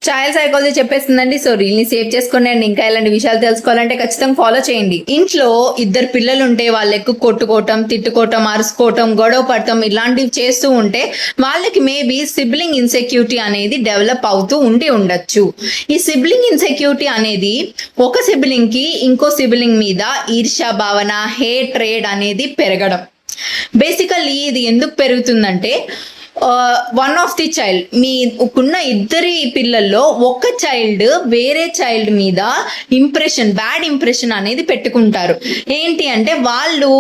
Child psychology చెప్పేస్తుందండి. So reel ని save చేసుకోండి అండ్ ఇంకా ఇలాంటి విషయాలు తెలుసుకోవాలంటే ఖచ్చితంగా ఫాలో చేయండి. ఇంట్లో ఇద్దరు పిల్లలు ఉంటే వాళ్ళు ఎక్కువ కొట్టుకోవటం, తిట్టుకోవటం, అరుసుకోవటం, గొడవ పడటం ఇలాంటివి చేస్తూ ఉంటే వాళ్ళకి మేబీ సిబ్లింగ్ ఇన్సెక్యూరిటీ అనేది డెవలప్ అవుతూ ఉండొచ్చు. ఈ సిబ్లింగ్ ఇన్సెక్యూరిటీ అనేది ఒక సిబ్లింగ్ కి ఇంకో సిబ్లింగ్ మీద ఈర్ష్య భావన, హేట్రేడ్ అనేది పెరగడం. బేసికల్లీ ఇది ఎందుకు పెరుగుతుందంటే వన్ ఆఫ్ ది చైల్డ్, మీకున్న ఇద్దరి పిల్లల్లో ఒక చైల్డ్ వేరే చైల్డ్ మీద బ్యాడ్ ఇంప్రెషన్ అనేది పెట్టుకుంటారు. ఏంటి అంటే వాళ్ళు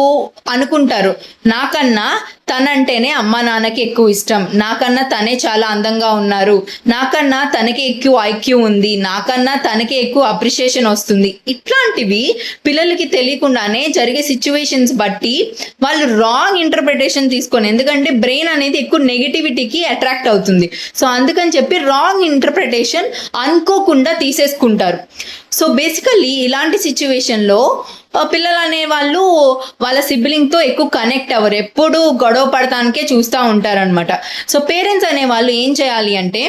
అనుకుంటారు, నాకన్నా తనంటేనే అమ్మ నాన్నకి ఎక్కువ ఇష్టం, నాకన్నా తనే చాలా అందంగా ఉన్నారు, నాకన్నా తనకి ఎక్కువ ఐక్యూ ఉంది, నాకన్నా తనకి ఎక్కువ అప్రిషియేషన్ వస్తుంది. ఇట్లాంటివి పిల్లలకి తెలియకుండానే జరిగే సిచ్యువేషన్స్ బట్టి వాళ్ళు రాంగ్ ఇంటర్ప్రిటేషన్ తీసుకొని, ఎందుకంటే బ్రెయిన్ అనేది ఎక్కువ నెగిటివిటీకి అట్రాక్ట్ అవుతుంది. సో అందుకని చెప్పి రాంగ్ ఇంటర్ప్రిటేషన్ అనుకోకుండా తీసేసుకుంటారు. సో బేసికల్లీ ఇలాంటి సిచ్యువేషన్లో పిల్లలు అనే వాళ్ళు వాళ్ళ సిబ్లింగ్ తో ఎక్కువ కనెక్ట్ అవ్వరు, ఎప్పుడు గొడవ పడటానికే చూస్తూ ఉంటారనమాట. సో పేరెంట్స్ అనే వాళ్ళు ఏం చేయాలి అంటే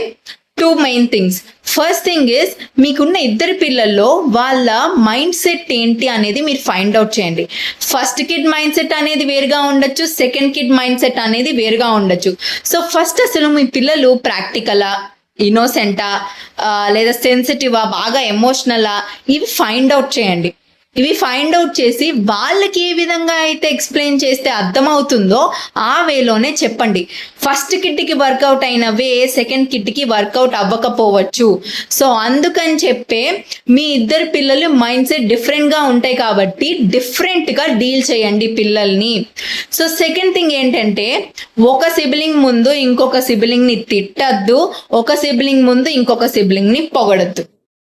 2 main things. First thing is, మీకున్న ఇద్దరు పిల్లల్లో వాళ్ళ మైండ్ సెట్ ఏంటి అనేది మీరు ఫైండ్ అవుట్ చేయండి. ఫస్ట్ కిడ్ మైండ్ సెట్ అనేది వేరుగా ఉండొచ్చు, సెకండ్ కిడ్ మైండ్ సెట్ అనేది వేరుగా ఉండొచ్చు. సో ఫస్ట్ అసలు మీ పిల్లలు ప్రాక్టికలా, ఇన్నోసెంటా, లేదా సెన్సిటివా, బాగా ఎమోషనలా, ఇవి ఫైండ్ అవుట్ చేయండి. ఇవి ఫైండ్ అవుట్ చేసి వాళ్ళకి ఏ విధంగా అయితే ఎక్స్ప్లెయిన్ చేస్తే అర్థమవుతుందో ఆ వేలోనే చెప్పండి. ఫస్ట్ కిట్కి వర్కౌట్ అయిన వే సెకండ్ కిట్కి వర్కౌట్ అవ్వకపోవచ్చు. సో అందుకని చెప్పే మీ ఇద్దరు పిల్లలు మైండ్ సెట్ డిఫరెంట్గా ఉంటాయి కాబట్టి డిఫరెంట్గా డీల్ చేయండి పిల్లల్ని. సో సెకండ్ థింగ్ ఏంటంటే, ఒక సిబ్లింగ్ ముందు ఇంకొక సిబ్లింగ్ని తిట్టద్దు, ఒక సిబ్లింగ్ ముందు ఇంకొక సిబ్లింగ్ని పొగడద్దు.